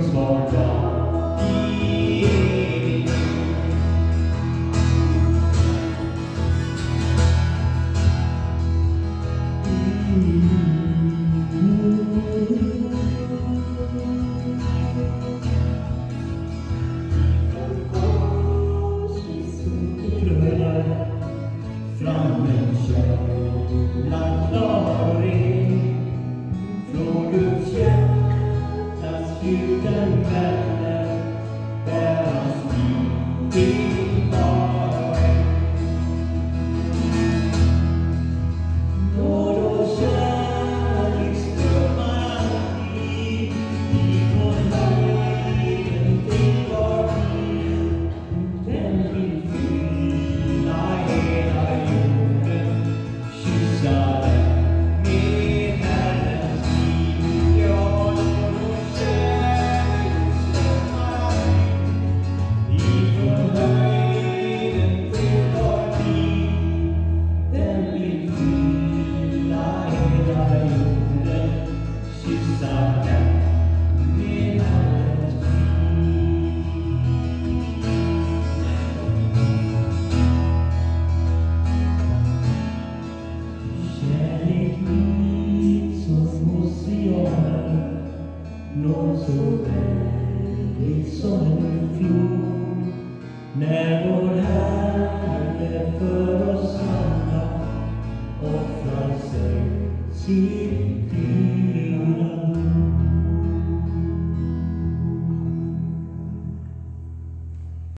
underbar dag i evighet. Fram en källa klar och ren, från Guds hjärtas fjuten väller, där hans liv till var och en. Nåd och kärlek strömmar alltid ifrån höjden till var tid. Den vill fylla hela jorden, kyssa den med Herrens liv. Ja, nåd och kärlek strömmar alltid ifrån höjden till var tid. Den vill fylla hela jorden, kyssa den med Herrens liv. Kärlek min som oceaner, nåd så väldigt som en flod, när vår Herre för oss alla offrar sig sitt